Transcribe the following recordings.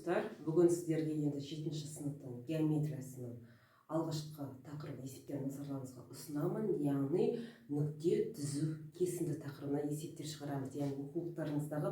достар, бүгін сіздерге енді 7-ші сыныптың геометриясының алғашқы тақырыбын есептер назарларыңызға ұсынамын. Яғни нүкте түзу кесінді тақырыбына есептер шығарамыз. Яғни оқулықтарыңыздағы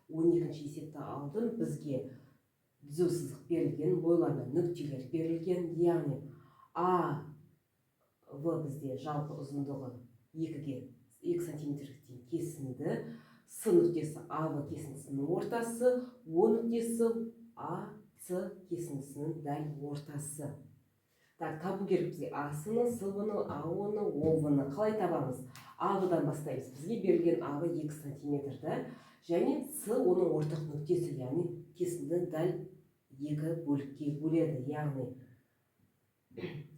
1-12 есепті алдым. Бізге түзу сызық берілген, бойларына нүктелер берілген. Яғни А, В бізде жалпы ұзындығы 2 сантиметрге тең кесінді. С нүктесі АВ кесіндісінің ортасы, О нүктесі АС кесіндісінің дәл ортасы. Табу керек бізге А-сыны, С-ны, А-ны, О-ны. Қалай табамыз? АВ-дан бастаймыз. Бізге берілген АВ 2 сантиметрді, және С оның ортақ нүктесі, яғни кесінді дәл 2 бөлікке бөледі. Яғни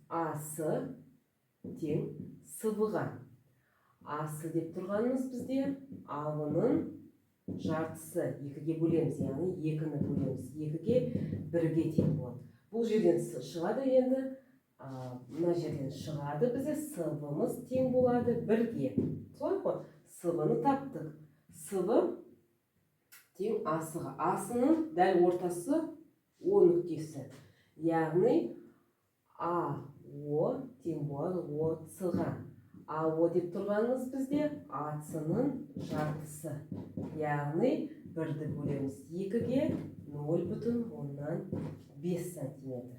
АС тең СВ-ға. АС деп тұрғанымыз бізде АВ-ның жартысы 2-ге бөлеміз, яғни 2-ні бөлеміз. 2-ге 1-ге тең болады. Бұл жерден шығады енді, мына жерден шығады бізде СВ-мыз тең болады 1-ге. Солай ғой? СВ-ны таптық. СВ тең АС-ға. АС-ның дәл ортасы О нүктесі. Яғни АО тең болады ОС-ға. АО деп тұрғанымыз бізде АС-ның жартысы. Яғни 1-ді бөлеміз 2-ге 0,5 сантиметр.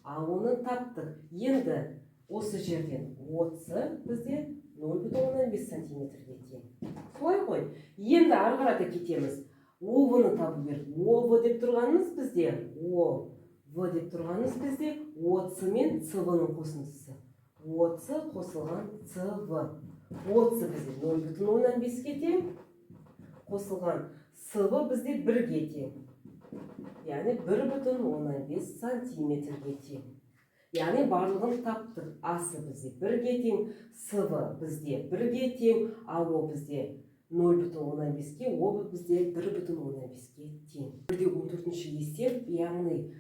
АО-ны таптық. Енді осы жерден ОС бізде 0,5 сантиметрге тең. Солай ғой? Енді ары қарата кетеміз. ОВ-ны табу керек. ОВ деп тұрғанымыз бізде ОС мен СВ-ның қосындысы. ОС қосылған СВ. ОС бізде 0,5-ге тең, қосылған СВ бізде 1-ге тең. Яғни 1,5 сантиметрге тең. Яғни барлығын таптық. АС бізде 1-ге тең, СВ бізде 1-ге тең, АО бізде 0,5-ге, ОВ бізде 1,5-ге тең. 1-14 есеп, яғни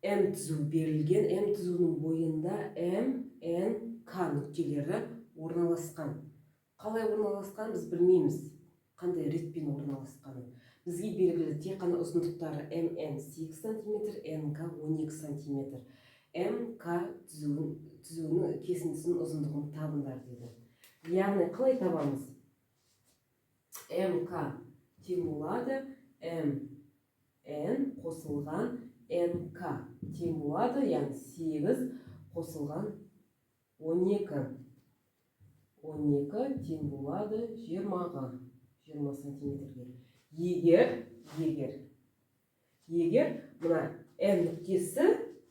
М түзу берілген. М түзуінің бойында М, Н, К нүктелері орналасқан. Қалай орналасқан біз білмейміз. Қандай ретпен орналасқанын. Бізге белгілі тек қана ұзындықтары МН 8 см, НК 12 см. МК түзуінің кесіндісінің ұзындығын табыңдар деді. Яғни қалай табамыз? МК тең болады МН қосылған НК тең болады, яғни 8 қосылған 12. 12 тең болады 20-ға, 20 сантиметрге. Егер мұна Н нүктесі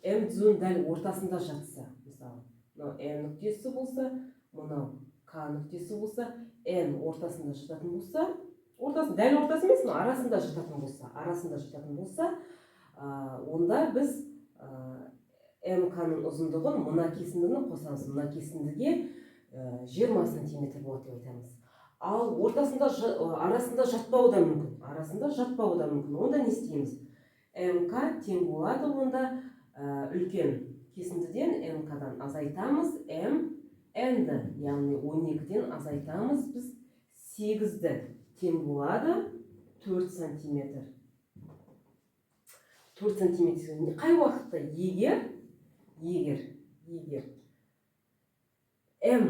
М түзуінің дәл ортасында жатса, мысалы, мынау Н нүктесі болса, мынау К нүктесі болса, Н ортасында жататын болса, дәл ортасы емес, арасында жататын болса, онда біз МК-ның ұзындығын мұна кесіндіні қосамыз. Мұна кесіндіге 20 сантиметр болады деп айтамыз. Ал арасында жатпауы да мүмкін. Онда не істейміз? МК тең болады, онда үлкен кесіндіден МК-дан азайтамыз, М-Н-ді, яғни 12-ден азайтамыз біз 8-ді, тең болады 4 сантиметр. 4 сантиметр. Қай уақытта? Егер М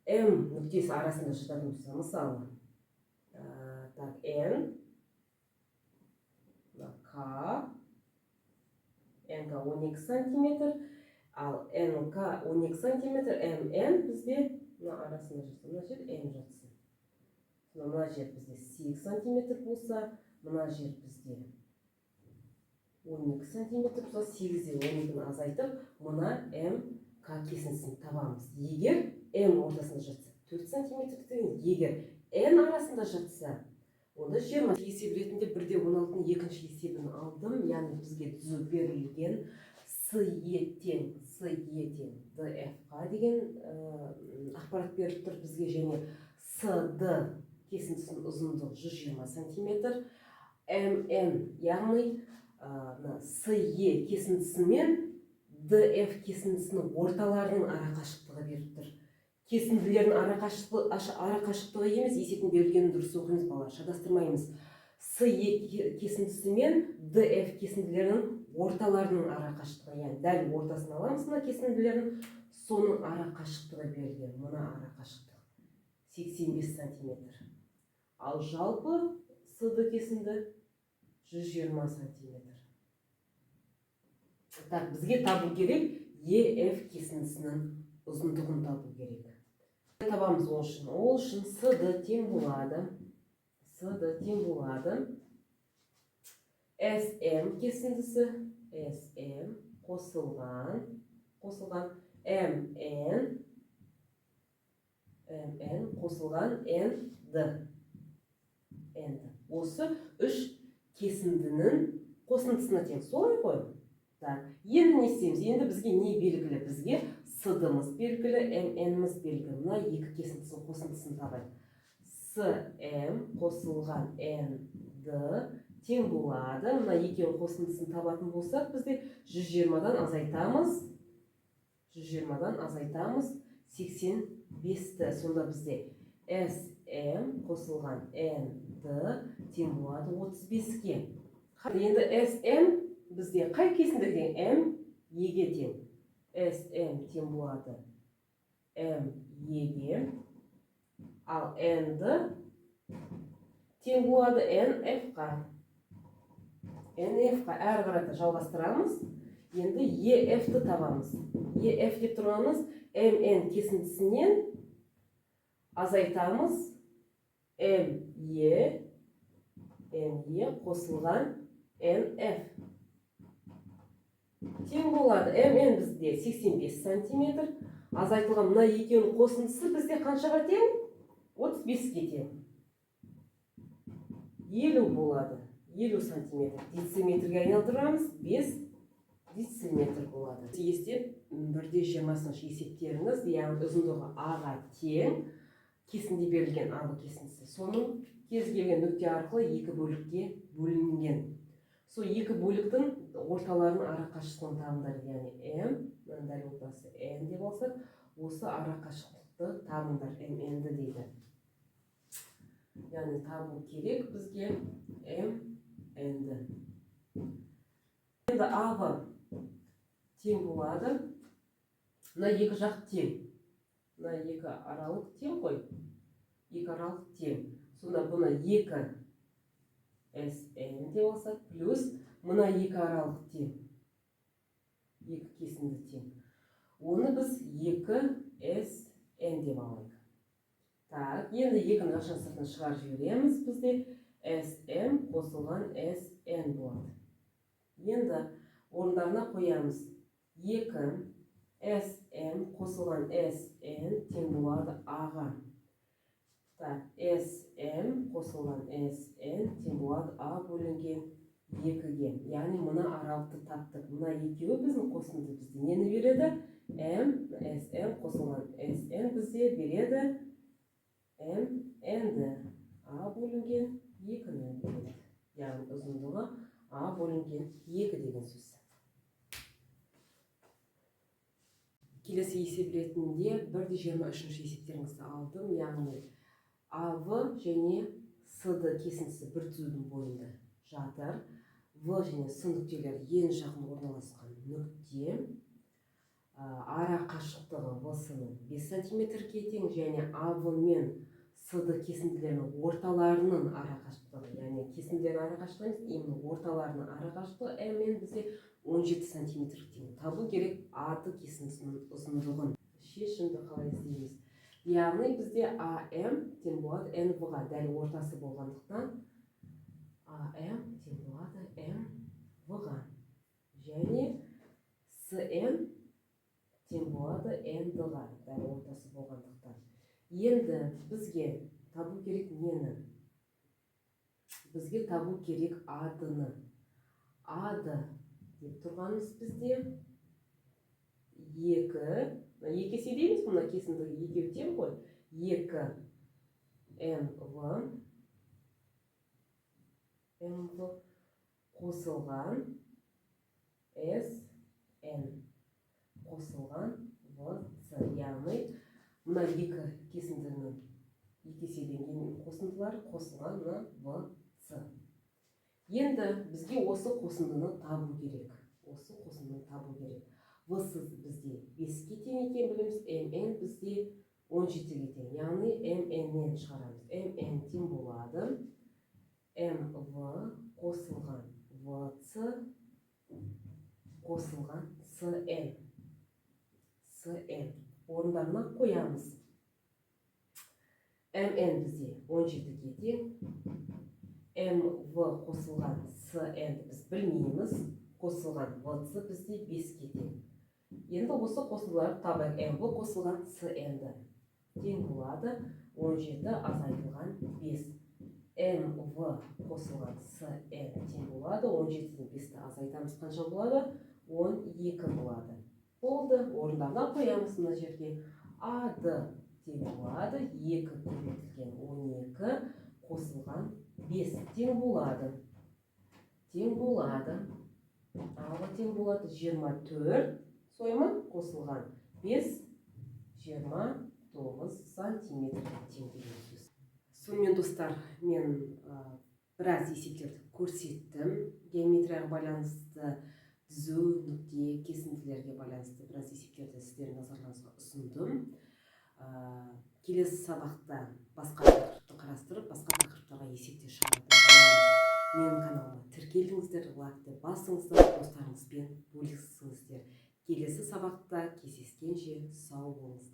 нүктесі арасында жататын болса, мысалы, Н, К, НК 12 сантиметр, ал НК 12 сантиметр, МН бізде арасында жатса, мына жер Н жатсын. Мына жер бізде 8 сантиметр болса, мына жер бізде 12 сантиметр болса, 8-ден 12-ні азайтып, мұна МК кесіндісін табамыз. Егер М ортасында жатса 4 сантиметр, егер Н арасында жатса, онда 20. Есеп ретінде 1-16-ның екінші есебін алдым. Яғни бізге түзу берілген СЕ тең ДФ-ға деген ақпарат беріп тұр бізге, және СД кесіндісінің ұзындығы 120 сантиметр. МН, яғни СЕ кесіндісі мен ДФ кесіндісінің орталарының арақашықтығы беріп тұр. Кесінділердің арақашықтығы емес, есептің берілгенін дұрыс оқимыз, балалар, шатастырмаймыз. С кесіндісі мен ДФ кесінділерінің орталарының ара қашықтығы, яғни дәл ортасын аламыз мына кесінділердің, соның ара қашықтығы берілген. Мына ара қашықтық 85 сантиметр. Ал жалпы СД кесінді 120 сантиметр. Так, бізге табу керек ЕФ кесіндісінің ұзындығын табу керек. Табамыз ол үшін СД тең болады. СД тең болады. СМ кесіндісі, СМ қосылған МН қосылған НД. Осы үш кесіндінің қосындысына тең. Солай ғой? Енді не істейміз? Енді бізге не белгілі? Бізге СД-мыз белгілі, МН-мыз белгілі. Мына екі кесіндісінің қосындысын табайық. СМ қосылған НД тең болады. Мына екеуінің қосындысын табатын болсақ, бізде 120-дан азайтамыз. 120-дан азайтамыз 85-ті. Сонда бізде SM қосылған ND тең болады 35-ке. Енді SM бізде қай кесіндіге тең? М Еге тең. SM тең болады М Еге. Ал ND тең болады NF-қа. NF-қа әрі қарата жалғастырамыз. Енді EF-ті табамыз. EF деп тұрғанымыз MN кесіндісінен азайтамыз ME қосылған NF. Тең болады. MN бізде 85 сантиметр. Азайтылған мына екеуінің қосындысы бізде қаншаға тең? 35-ке тең. 50 болады. 50 сантиметр. Дециметрге айналдырамыз. 5 дециметр болады. Есеп 1/20 есептеріңіз, яғни ұзындығы А-ға тең кесінде берілген АБ кесіндісі. Соның кез келген нүкте арқылы екі бөлікке бөлінген. Сол екі бөліктің орталарының ара қашықтығын табыңдар, яғни М, дәл ортасы N деп алсақ, осы ара қашықтықты табыңдар, MN-ді дейді. Яғни табу керек бізге MN-ді. Енді АБ тең болады. Мына екі жақ тең. Мына екі аралық тең қой. Екі аралық тең. Сонда бұны екі SN деп алсақ, плюс мына екі аралық тең. Екі кесінді тең. Оны біз екі SN деп алайық. Так, енді екінің қашан сыртына шығарып жібереміз. Бізде SM қосылған SN болады. Енді орындарына қоямыз. 2 SM қосылған SN тең болады А-ға. Так, SM қосылған SN тең болады А бөлінген 2-ге. Яғни мұны аралықты таптық. Мұна екеуі біздің қосынды бізде нені береді? М, SM қосылған SN бізде береді MN-ді. А бөлінген 2-ні береді. Яғни ұзындығы А бөлінген 2 деген сөз. Келесі есеп ретінде 1/23 есептеріңізді алдым. Яғни АВ және СД кесіндісі бір түзудің бойында жатыр. В және С нүктелері ең жақын орналасқан нүкте. Ара қашықтығы В-сының 5 сантиметрге тең, және АВ мен СД кесінділерінің орталарының ара қашықтығы, яғни кесінділер ара қашықтығы, именно орталарының ара қашықтығы М-мен бізде 17 сантиметр тең. Табу керек АД кесіндісінің ұзындығын. Шешімді қалай іздейміз? Яғни бізде АМ тең болады НВ-ға, дәл ортасы болғандықтан АМ тең болады МВ-ға. Және СН тең болады НД-ға, дәл ортасы болғандықтан. Енді бізге табу керек нені? Бізге табу керек АД-ны. АД деп тұрғанымыз бізде 2, екі есе дейміз, мұна кесіндігі екеу тең ғой. 2 МВ қосылған SN қосылған ВС. Яғни мұна екі кесіндінің екі еседен кейін қосындылары қосылған ВС. Енді бізге осы қосындыны табу керек. В бізде 5-ке тең екен білеміз, mn бізде 17-ге тең. Яғни mn-нен шығарамыз. mn тең болады mv қосылған vc қосылған cn. Орындарына қоямыз. mn бізде 17-ге тең. mv қосылған cn біз білмейміз. Қосылған vc бізде 5-ке тең. Енді осы қосындыларды табайық. mv қосылған cn-ді тең болады 17 азайтылған 5. mv қосылған cn тең болады 17-ден 5-ті азайтамыз, қанша болады? 12 болады. Болды, орындарына қоямыз мына жерге. ad тең болады 2 көбейтілген 12 қосылған 5 тең болады. Ағы тең болады 24 сойма қосылған 5 29 сантиметрге тең деген сөз. Сонымен достар, мен біраз есептерді көрсеттім. Геометрияға байланысты, түзу, нүкте, кесінділерге байланысты біраз есептерді сіздердің назарларыңызға ұсындым. Келесі сабақта басқа тақырыпты қарастырып, басқа тақырыптарға есептер шығаратын боламыз. Менің каналыма тіркелдіңіздер, лайкты басыңыздар, достарыңызбен бөлісіңіздер. Келесі сабақта кездескенше сау болыңыздар.